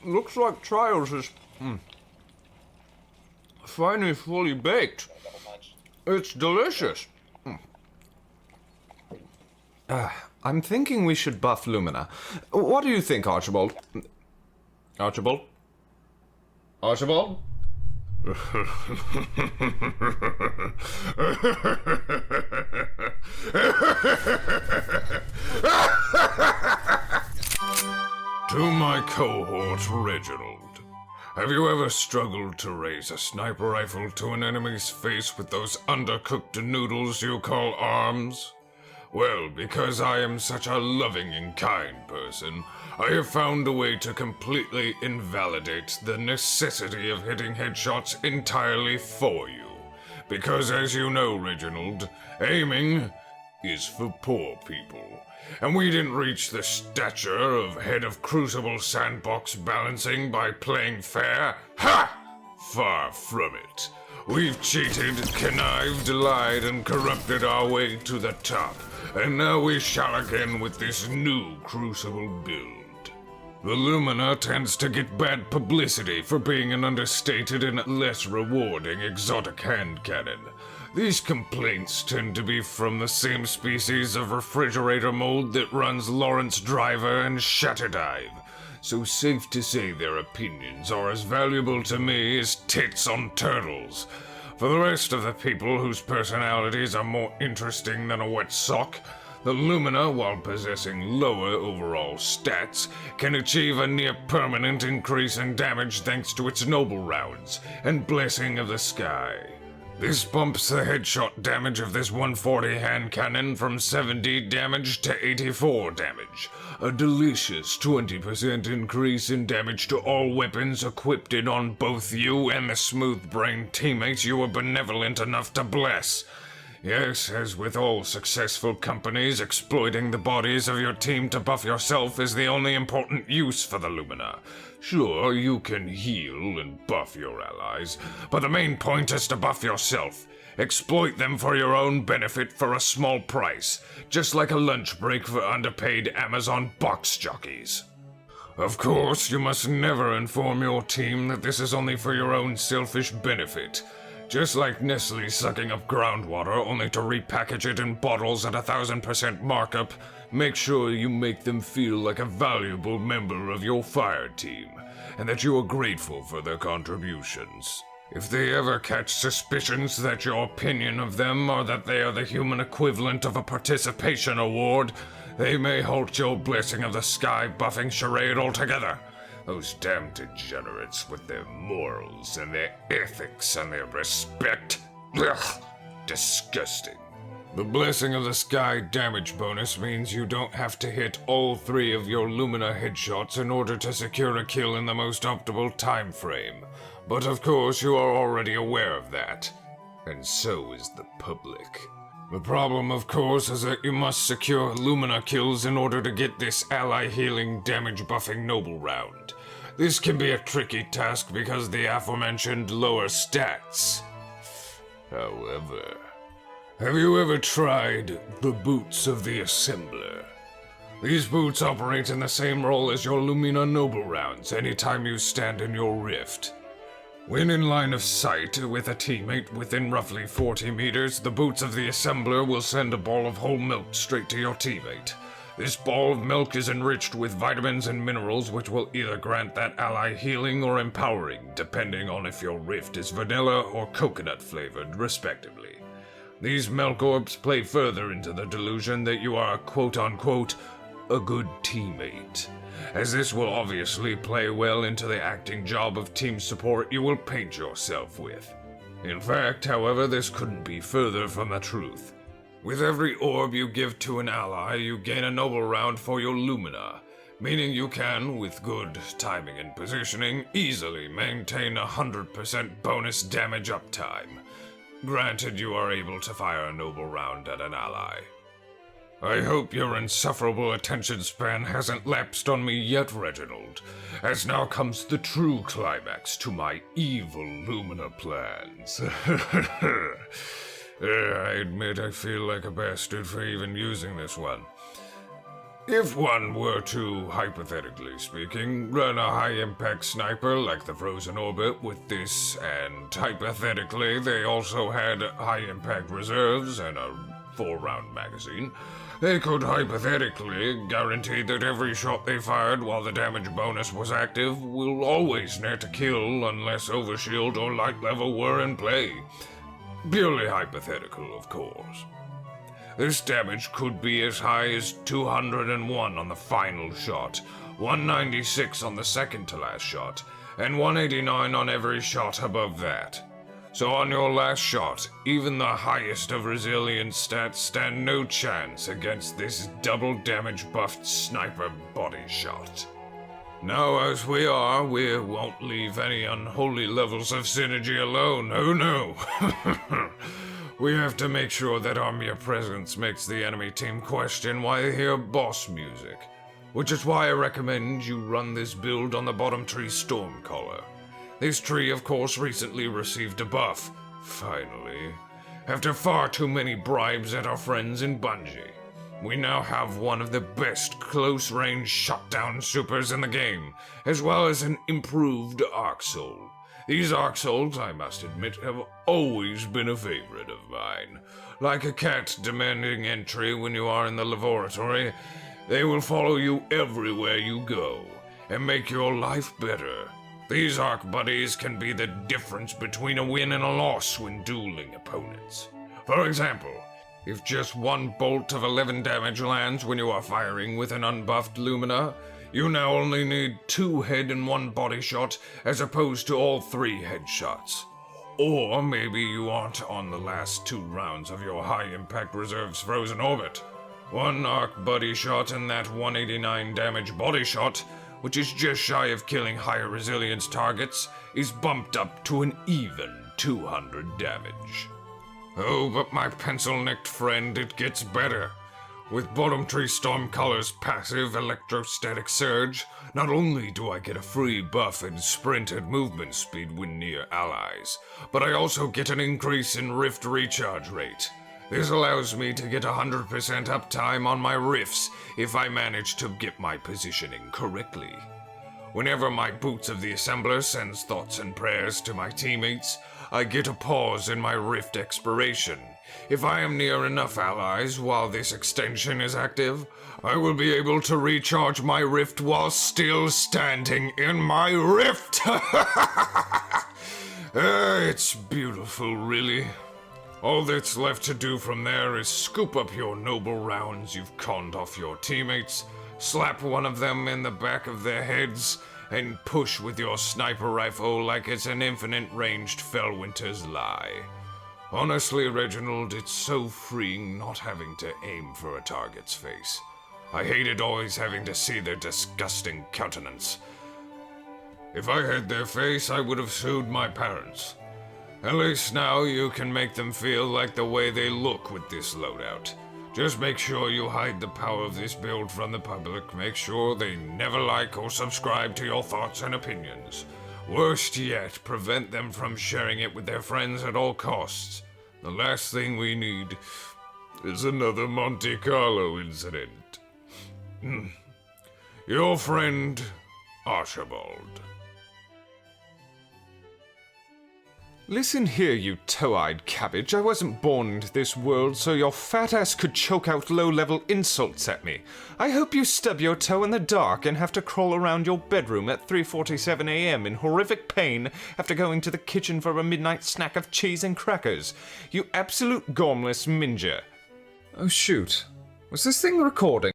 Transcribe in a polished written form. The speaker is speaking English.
Looks like Trials is finally fully baked. It's delicious. I'm thinking we should buff Lumina. What do you think, Archibald? Archibald? Archibald? To my cohort, Reginald. Have you ever struggled to raise a sniper rifle to an enemy's face with those undercooked noodles you call arms? Well, because I am such a loving and kind person, I have found a way to completely invalidate the necessity of hitting headshots entirely for you. Because as you know, Reginald, aiming is for poor people. And we didn't reach the stature of head of Crucible sandbox balancing by playing fair. Ha! Far from it. We've cheated, connived, lied, and corrupted our way to the top. And now we shall again with this new Crucible build. The Lumina tends to get bad publicity for being an understated and less rewarding exotic handcannon. These complaints tend to be from the same species of refrigerator mold that runs Lawrence Driver and Shutter Dive. So safe to say their opinions are as valuable to me as tits on turtles. For the rest of the people whose personalities are more interesting than a wet sock, the Lumina, while possessing lower overall stats, can achieve a near-permanent increase in damage thanks to its noble rounds and Blessing of the Sky. This bumps the headshot damage of this 140 hand cannon from 70 damage to 84 damage. A delicious 20% increase in damage to all weapons equipped on both you and the smooth-brained teammates you were benevolent enough to bless. Yes, as with all successful companies, exploiting the bodies of your team to buff yourself is the only important use for the Lumina. Sure, you can heal and buff your allies, but the main point is to buff yourself. Exploit them for your own benefit for a small price, just like a lunch break for underpaid Amazon box jockeys. Of course, you must never inform your team that this is only for your own selfish benefit. Just like Nestle sucking up groundwater only to repackage it in bottles at 1,000% markup, make sure you make them feel like a valuable member of your fire team, and that you are grateful for their contributions. If they ever catch suspicions that your opinion of them are that they are the human equivalent of a participation award, they may halt your Blessing of the Sky buffing charade altogether. Those damn degenerates with their morals and their ethics and their respect. Ugh, disgusting. The Blessing of the Sky damage bonus means you don't have to hit all 3 of your Lumina headshots in order to secure a kill in the most optimal time frame. But of course you are already aware of that. And so is the public. The problem, of course, is that you must secure Lumina kills in order to get this ally healing damage buffing noble round. This can be a tricky task because of the aforementioned lower stats. However, have you ever tried the boots of the assembler? These boots operate in the same role as your Lumina noble rounds anytime you stand in your rift. When in line of sight with a teammate within roughly 40 meters, the boots of the assembler will send a ball of whole milk straight to your teammate. This ball of milk is enriched with vitamins and minerals which will either grant that ally healing or empowering, depending on if your rift is vanilla or coconut flavored, respectively. These milk orbs play further into the delusion that you are quote-unquote a good teammate, as this will obviously play well into the acting job of team support you will paint yourself with. In fact, however, this couldn't be further from the truth. With every orb you give to an ally, you gain a noble round for your Lumina, meaning you can, with good timing and positioning, easily maintain 100% bonus damage uptime. Granted, you are able to fire a noble round at an ally. I hope your insufferable attention span hasn't lapsed on me yet, Reginald, as now comes the true climax to my evil Lumina plans. I admit I feel like a bastard for even using this one. If one were to, hypothetically speaking, run a high-impact sniper like the Frozen Orbit with this, and hypothetically they also had high-impact reserves and a 4-round magazine, they could hypothetically guarantee that every shot they fired while the damage bonus was active will always net a kill unless overshield or light level were in play. Purely hypothetical, of course. This damage could be as high as 201 on the final shot, 196 on the second to last shot, and 189 on every shot above that. So on your last shot, even the highest of resilience stats stand no chance against this double damage buffed sniper body shot. Now as we are, we won't leave any unholy levels of synergy alone, oh no! We have to make sure that our mere presence makes the enemy team question why they hear boss music, which is why I recommend you run this build on the bottom tree Stormcaller. This tree, of course, recently received a buff, finally, after far too many bribes at our friends in Bungie. We now have one of the best close-range shutdown supers in the game, as well as an improved Arc Soul. These Arc Souls, I must admit, have always been a favorite of mine. Like a cat demanding entry when you are in the laboratory, they will follow you everywhere you go, and make your life better. These Arc Buddies can be the difference between a win and a loss when dueling opponents. For example, if just one bolt of 11 damage lands when you are firing with an unbuffed Lumina, you now only need 2 head and 1 body shot as opposed to all 3 headshots. Or maybe you aren't on the last 2 rounds of your high-impact reserve's Frozen Orbit. 1 arc buddy shot and that 189 damage body shot, which is just shy of killing higher resilience targets, is bumped up to an even 200 damage. Oh, but my pencil-necked friend, it gets better. With bottom tree Stormcaller's passive electrostatic surge, not only do I get a free buff in sprint and movement speed when near allies, but I also get an increase in rift recharge rate. This allows me to get 100% uptime on my rifts if I manage to get my positioning correctly. Whenever my Boots of the Assembler sends thoughts and prayers to my teammates, I get a pause in my rift expiration. If I am near enough allies while this extension is active, I will be able to recharge my rift while still standing in my rift! It's beautiful, really. All that's left to do from there is scoop up your noble rounds you've conned off your teammates, slap one of them in the back of their heads, and push with your sniper rifle like it's an infinite-ranged Fellwinter's Lie. Honestly, Reginald, it's so freeing not having to aim for a target's face. I hated always having to see their disgusting countenance. If I had their face, I would have sued my parents. At least now you can make them feel like the way they look with this loadout. Just make sure you hide the power of this build from the public. Make sure they never like or subscribe to your thoughts and opinions. Worst yet, prevent them from sharing it with their friends at all costs. The last thing we need is another Monte Carlo incident. Your friend, Archibald. Listen here, you toe-eyed cabbage. I wasn't born into this world so your fat ass could choke out low-level insults at me. I hope you stub your toe in the dark and have to crawl around your bedroom at 3:47 a.m. in horrific pain after going to the kitchen for a midnight snack of cheese and crackers. You absolute gormless minger. Oh shoot. Was this thing recording?